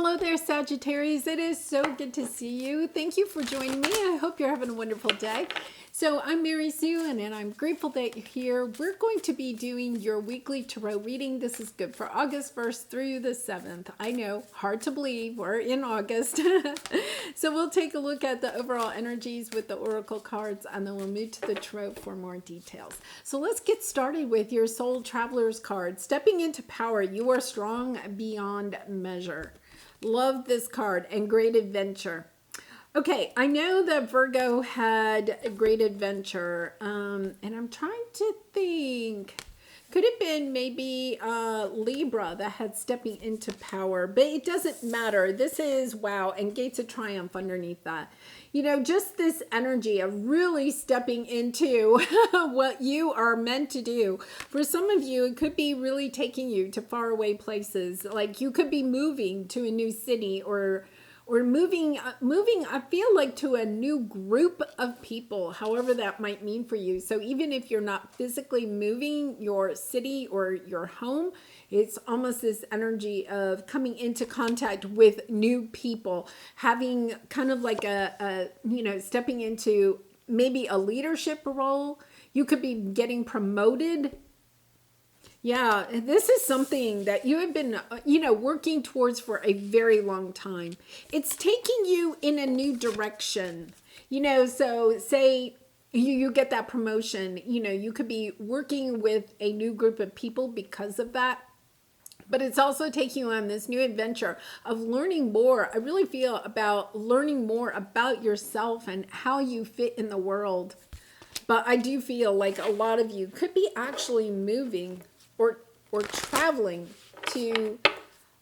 Hello there, Sagittarius. It is so good to see you. Thank you for joining me. I hope you're having a wonderful day. So I'm Mary Sue, and I'm grateful that you're here. We're going to be doing your weekly tarot reading. This is good for August 1st through the 7th. I know, hard to believe, we're in August. So we'll take a look at the overall energies with the oracle cards, and then we'll move to the tarot for more details. So let's get started with your Soul Traveler's card. Stepping into power, you are strong beyond measure. Love this card, and great adventure. Okay, I know that Virgo had a great adventure, and I'm trying to think. Could have been maybe Libra that had stepping into power, but it doesn't matter. This is, wow, and Gates of Triumph underneath that. You know, just this energy of really stepping into what you are meant to do. For some of you, it could be really taking you to faraway places. Like you could be moving to a new city or moving, I feel like, to a new group of people, however that might mean for you. So even if you're not physically moving your city or your home, it's almost this energy of coming into contact with new people, having kind of like stepping into maybe a leadership role. You could be getting promoted. Yeah, this is something that you have been, working towards for a very long time. It's taking you in a new direction. So say you get that promotion, you could be working with a new group of people because of that. But it's also taking you on this new adventure of learning more. I really feel about learning more about yourself and how you fit in the world. But I do feel like a lot of you could be actually moving or traveling to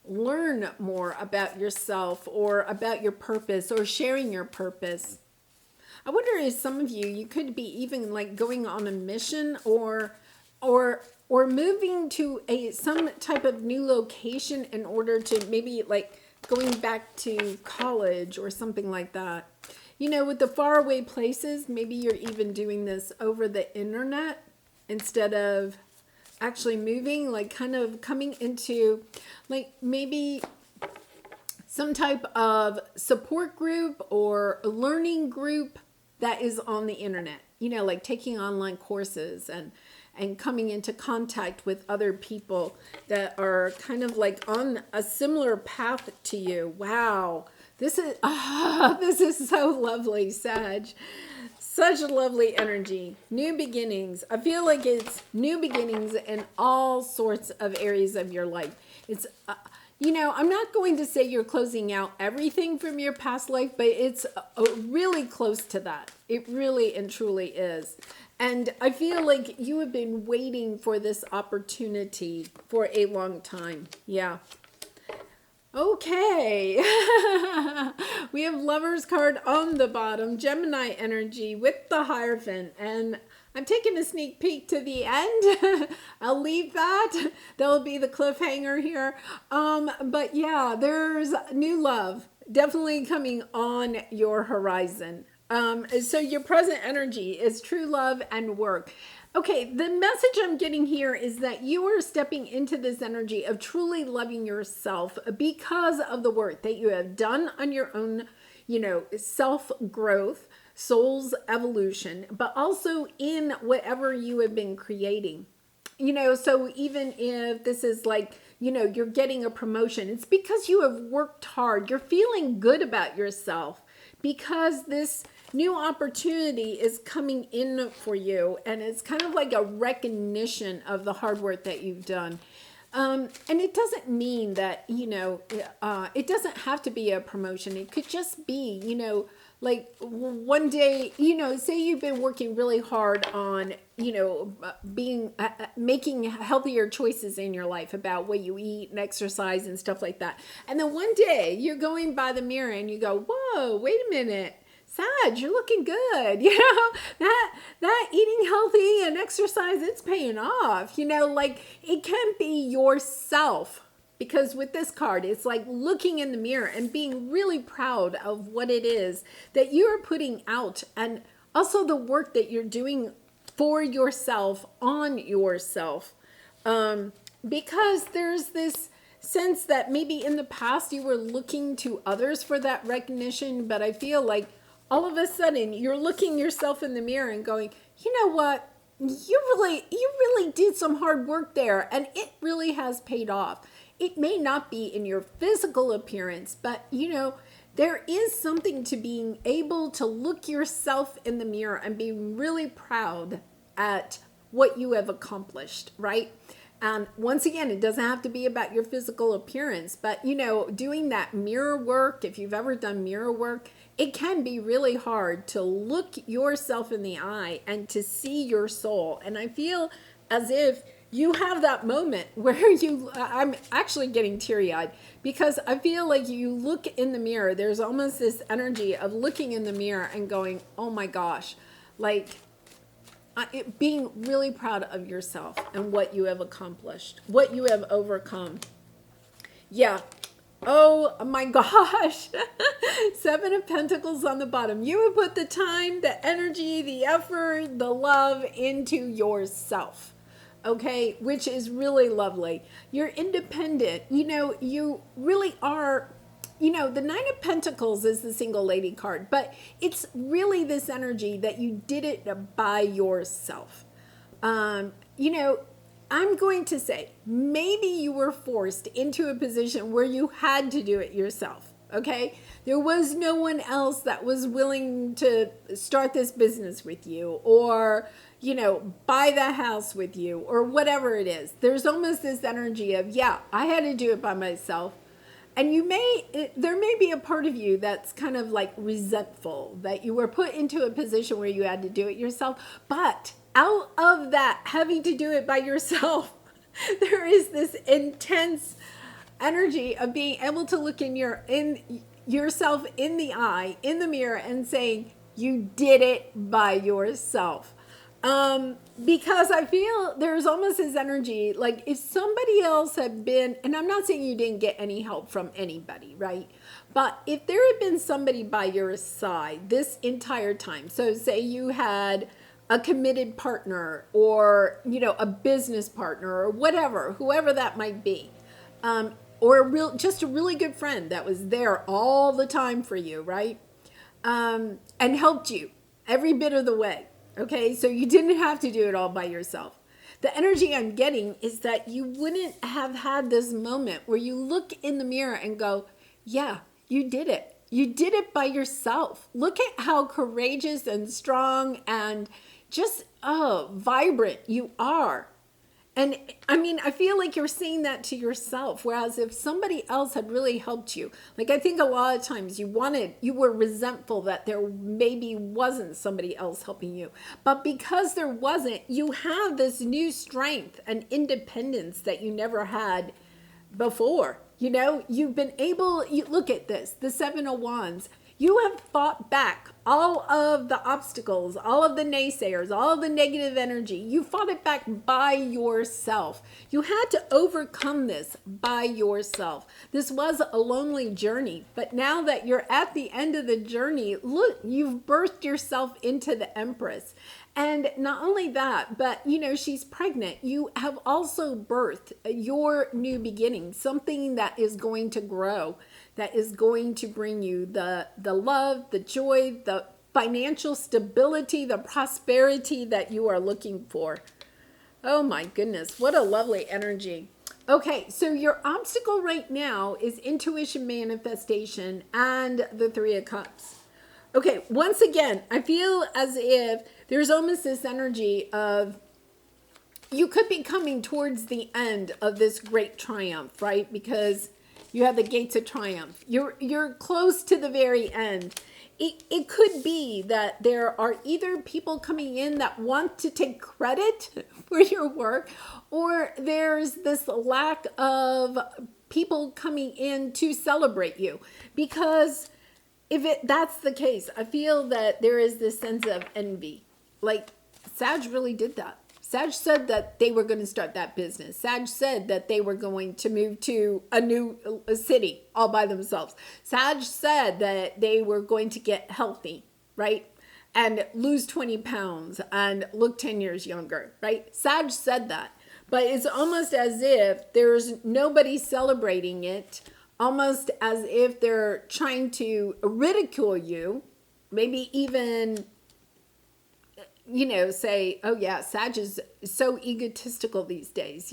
learn more about yourself or about your purpose or sharing your purpose. I wonder if some of you could be even like going on a mission or moving to some type of new location in order to maybe like going back to college or something like that. With the faraway places, maybe you're even doing this over the internet instead of actually moving, like kind of coming into like maybe some type of support group or learning group that is on the internet, like taking online courses and coming into contact with other people that are kind of like on a similar path to you. Wow. This is so lovely, Sag. Such a lovely energy. New beginnings. I feel like it's new beginnings in all sorts of areas of your life. It's, I'm not going to say you're closing out everything from your past life, but it's really close to that. It really and truly is. And I feel like you have been waiting for this opportunity for a long time. Yeah. Okay, we have Lover's card on the bottom, Gemini energy with the Hierophant, and I'm taking a sneak peek to the end. I'll leave that. That'll be the cliffhanger here. But yeah, there's new love definitely coming on your horizon. So your present energy is true love and work. Okay, the message I'm getting here is that you are stepping into this energy of truly loving yourself because of the work that you have done on your own, self-growth, soul's evolution, but also in whatever you have been creating. So even if this is like, you're getting a promotion, it's because you have worked hard. You're feeling good about yourself because this new opportunity is coming in for you, and it's kind of like a recognition of the hard work that you've done. And it doesn't mean that, it doesn't have to be a promotion. It could just be, like one day, say you've been working really hard on, making healthier choices in your life about what you eat and exercise and stuff like that. And then one day you're going by the mirror and you go, whoa, wait a minute. Sag, you're looking good. That eating healthy and exercise, it's paying off. Like it can be yourself, because with this card, it's like looking in the mirror and being really proud of what it is that you're putting out, and also the work that you're doing for yourself, on yourself. Because there's this sense that maybe in the past you were looking to others for that recognition, but I feel like all of a sudden you're looking yourself in the mirror and going, you know what? You really did some hard work there, and it really has paid off. It may not be in your physical appearance, but there is something to being able to look yourself in the mirror and be really proud at what you have accomplished, right? And once again, it doesn't have to be about your physical appearance, but doing that mirror work, if you've ever done mirror work, it can be really hard to look yourself in the eye and to see your soul. And I feel as if you have that moment where I'm actually getting teary-eyed, because I feel like you look in the mirror, there's almost this energy of looking in the mirror and going, oh my gosh, like being really proud of yourself and what you have accomplished, what you have overcome. Yeah. Oh my gosh. 7 of Pentacles on the bottom. You would put the time, the energy, the effort, the love into yourself. Okay, which is really lovely. You're independent. You really are. The 9 of Pentacles is the single lady card, but it's really this energy that you did it by yourself. I'm going to say, maybe you were forced into a position where you had to do it yourself, okay? There was no one else that was willing to start this business with you, or, buy the house with you, or whatever it is. There's almost this energy of, yeah, I had to do it by myself. And there may be a part of you that's kind of like resentful that you were put into a position where you had to do it yourself, but out of that having to do it by yourself, there is this intense energy of being able to look in yourself in the eye, in the mirror, and saying, you did it by yourself. Because I feel there's almost this energy, like if somebody else had been, and I'm not saying you didn't get any help from anybody, right? But if there had been somebody by your side this entire time, so say you had a committed partner, or, a business partner, or whatever, whoever that might be, or just a really good friend that was there all the time for you, right? And helped you every bit of the way. Okay, so you didn't have to do it all by yourself. The energy I'm getting is that you wouldn't have had this moment where you look in the mirror and go, yeah, you did it. You did it by yourself. Look at how courageous and strong and just vibrant you are. And I feel like you're saying that to yourself, whereas if somebody else had really helped you, like I think a lot of times you were resentful that there maybe wasn't somebody else helping you. But because there wasn't, you have this new strength and independence that you never had before. You've been able, look at this, the 7 of Wands. You have fought back all of the obstacles, all of the naysayers, all of the negative energy. You fought it back by yourself. You had to overcome this by yourself. This was a lonely journey, but now that you're at the end of the journey, look, you've birthed yourself into the Empress. And not only that, but she's pregnant. You have also birthed your new beginning, something that is going to grow, that is going to bring you the love, the joy, the financial stability, the prosperity that you are looking for. Oh my goodness, what a lovely energy. Okay, so your obstacle right now is intuition, manifestation, and the 3 of Cups. Okay, once again, I feel as if there's almost this energy of you could be coming towards the end of this great triumph, right? Because you have the gates of triumph. You're close to the very end. It could be that there are either people coming in that want to take credit for your work, or there's this lack of people coming in to celebrate you. Because if that's the case, I feel that there is this sense of envy. Like, Sag really did that. Sag said that they were going to start that business. Sag said that they were going to move to a new city all by themselves. Sag said that they were going to get healthy, right? And lose 20 pounds and look 10 years younger, right? Sag said that. But it's almost as if there's nobody celebrating it, almost as if they're trying to ridicule you, maybe even, say, oh yeah, Sag is so egotistical these days,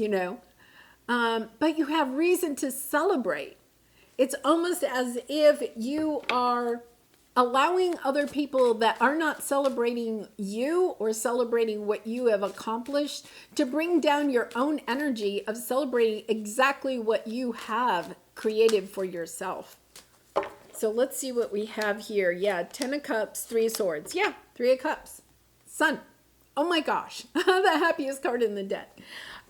but you have reason to celebrate. It's almost as if you are allowing other people that are not celebrating you or celebrating what you have accomplished to bring down your own energy of celebrating exactly what you have created for yourself. So let's see what we have here. Yeah, 10 of Cups, 3 of Swords. Yeah, 3 of Cups. Sun. Oh my gosh, the happiest card in the deck.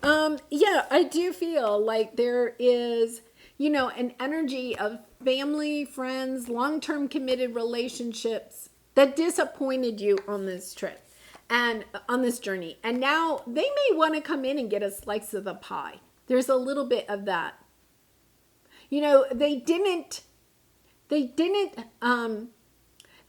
Yeah, I do feel like there is, an energy of family, friends, long-term committed relationships that disappointed you on this trip and on this journey. And now they may want to come in and get a slice of the pie. There's a little bit of that. They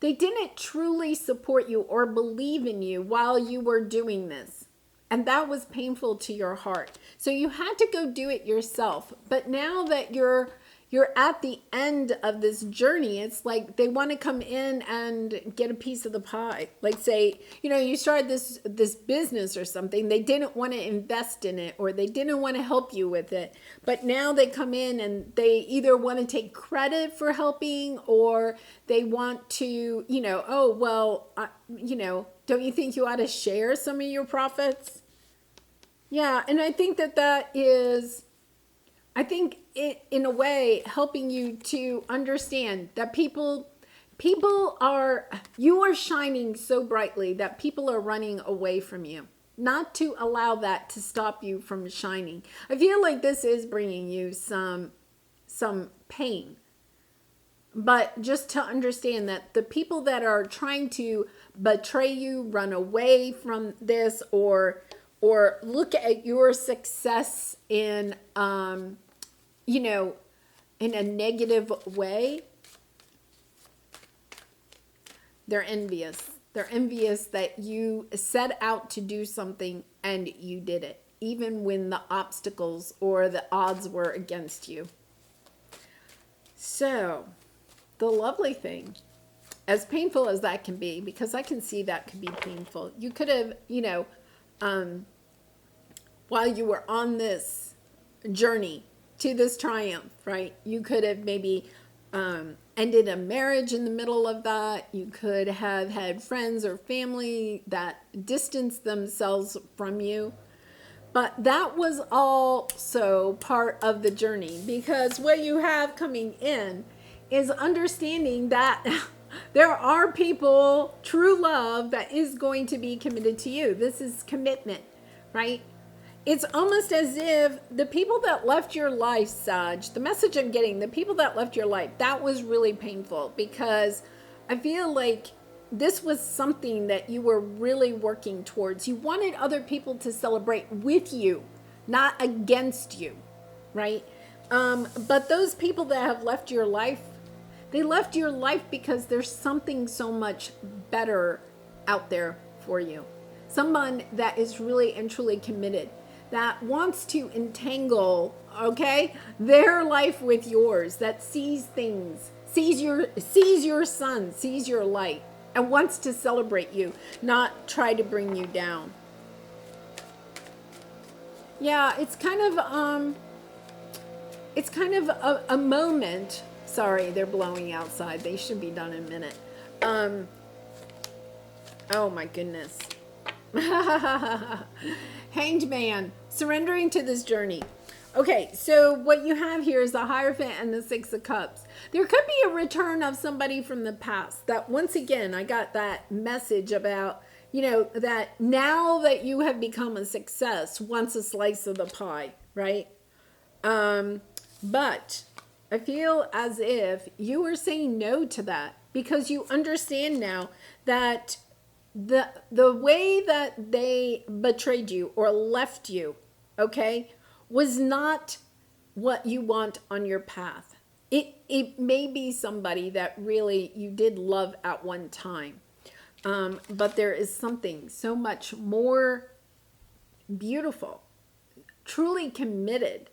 didn't truly support you or believe in you while you were doing this. And that was painful to your heart. So you had to go do it yourself. But now that you're at the end of this journey, it's like they want to come in and get a piece of the pie. Like say, you started this business or something. They didn't want to invest in it or they didn't want to help you with it. But now they come in and they either want to take credit for helping or they want to, oh, well, don't you think you ought to share some of your profits? Yeah, and I think that is, it, in a way, helping you to understand that you are shining so brightly that people are running away from you. Not to allow that to stop you from shining. I feel like this is bringing you some pain. But just to understand that the people that are trying to betray you, run away from this, or look at your success in, in a negative way, they're envious. They're envious that you set out to do something and you did it, even when the obstacles or the odds were against you. So, the lovely thing, as painful as that can be, because I can see that could be painful. You could have, while you were on this journey to this triumph, right? You could have maybe ended a marriage in the middle of that. You could have had friends or family that distanced themselves from you. But that was also part of the journey, because what you have coming in is understanding that there are people, true love, that is going to be committed to you. This is commitment, right? It's almost as if the people that left your life, Sag, the message I'm getting, the people that left your life, that was really painful, because I feel like this was something that you were really working towards. You wanted other people to celebrate with you, not against you, right? But those people that have left your life, they left your life because there's something so much better out there for you. Someone that is really and truly committed, that wants to entangle, their life with yours, that sees things, sees your sun, sees your light, and wants to celebrate you, not try to bring you down. Yeah, it's kind of a moment. Sorry, they're blowing outside. They should be done in a minute. Oh my goodness. Hanged Man, surrendering to this journey. Okay, so what you have here is the Hierophant and the Six of Cups. There could be a return of somebody from the past. That once again, I got that message about, that now that you have become a success, wants a slice of the pie, right? But I feel as if you are saying no to that, because you understand now that the way that they betrayed you or left you, was not what you want on your path. It may be somebody that really you did love at one time, but there is something so much more beautiful truly committed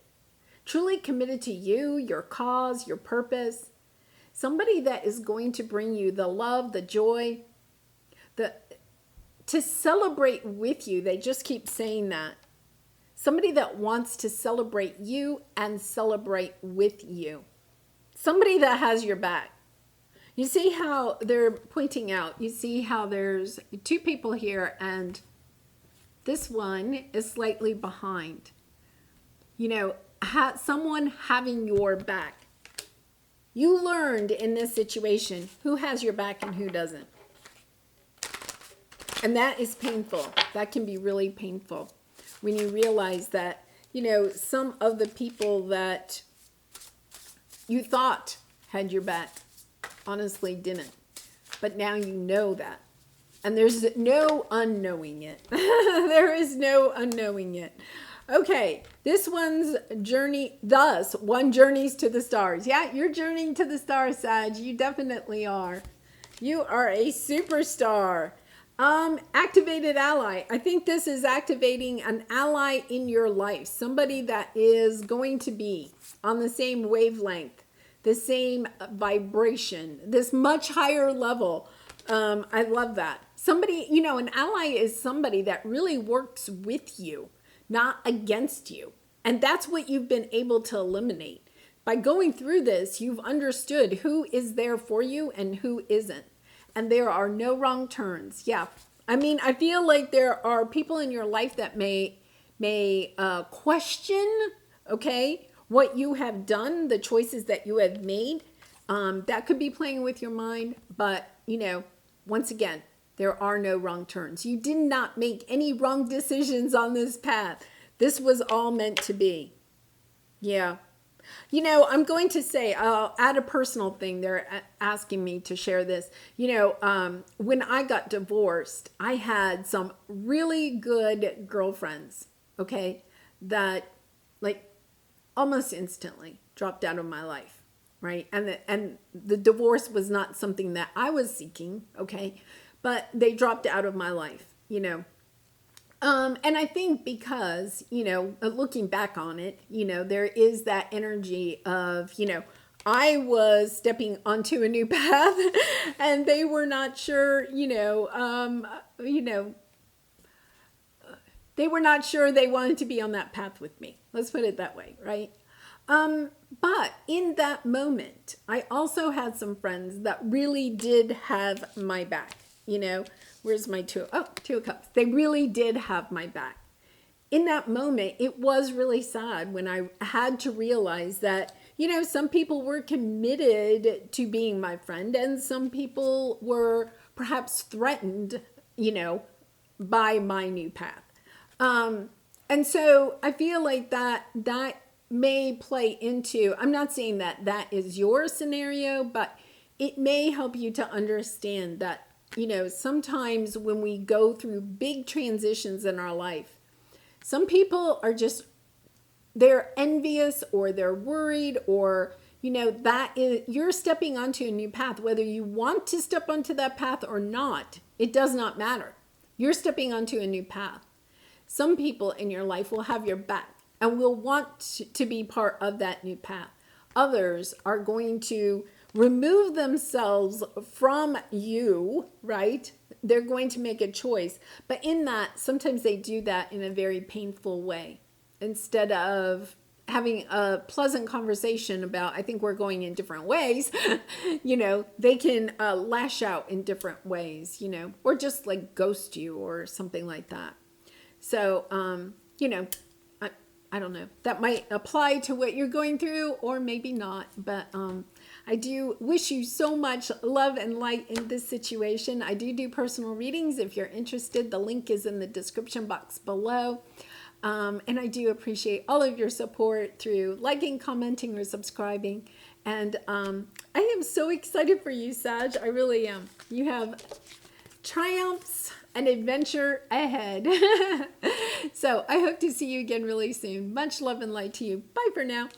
to you, your cause, your purpose. Somebody that is going to bring you the love, the joy, to celebrate with you. They just keep saying that. Somebody that wants to celebrate you and celebrate with you. Somebody that has your back. You see how they're pointing out, you see how there's two people here and this one is slightly behind. You know, someone having your back. You learned in this situation who has your back and who doesn't. And that is painful. That can be really painful when you realize that, you know, some of the people that you thought had your back honestly didn't. But now you know that. And there's no unknowing it. There is no unknowing it. Okay, this one's journey, thus, one journeys to the stars. Yeah, you're journeying to the stars, Sag. You definitely are. You are a superstar. Activated ally. I think this is activating an ally in your life. Somebody that is going to be on the same wavelength, the same vibration, this much higher level. I love that. Somebody, you know, an ally is somebody that really works with you, not against you. And that's what you've been able to eliminate. By going through this, you've understood who is there for you and who isn't. And there are no wrong turns. Yeah. I mean, I feel like there are people in your life that may question, okay, what you have done, the choices that you have made. That could be playing with your mind. But, you know, once again, there are no wrong turns. You did not make any wrong decisions on this path. This was all meant to be. Yeah. You know, I'm going to say, I'll add a personal thing. They're asking me to share this. You know, when I got divorced, I had some really good girlfriends, okay, that like almost instantly dropped out of my life, right? And the divorce was not something that I was seeking, okay, but they dropped out of my life, you know. And I think because, you know, looking back on it, you know, there is that energy of, you know, I was stepping onto a new path and they were not sure, they were not sure they wanted to be on that path with me. Let's put it that way, right? But in that moment, I also had some friends that really did have my back, you know. Where's my two of cups? They really did have my back. In that moment, it was really sad when I had to realize that, you know, some people were committed to being my friend and some people were perhaps threatened, you know, by my new path. And so I feel like that may play into, I'm not saying that that is your scenario, but it may help you to understand that, you know, sometimes when we go through big transitions in our life, some people are just, they're envious or they're worried or, you know, that is, you're stepping onto a new path. Whether you want to step onto that path or not, it does not matter. You're stepping onto a new path. Some people in your life will have your back and will want to be part of that new path. Others are going to remove themselves from you, right? They're going to make a choice. But in that, sometimes they do that in a very painful way. Instead of having a pleasant conversation about, I think we're going in different ways, you know, they can lash out in different ways, you know, or just like ghost you or something like that. So, you know, I don't know. That might apply to what you're going through or maybe not. But I do wish you so much love and light in this situation. I do personal readings. If you're interested, the link is in the description box below. And I do appreciate all of your support through liking, commenting, or subscribing. And I am so excited for you, Sag. I really am. You have triumphs and adventure ahead. So I hope to see you again really soon. Much love and light to you. Bye for now.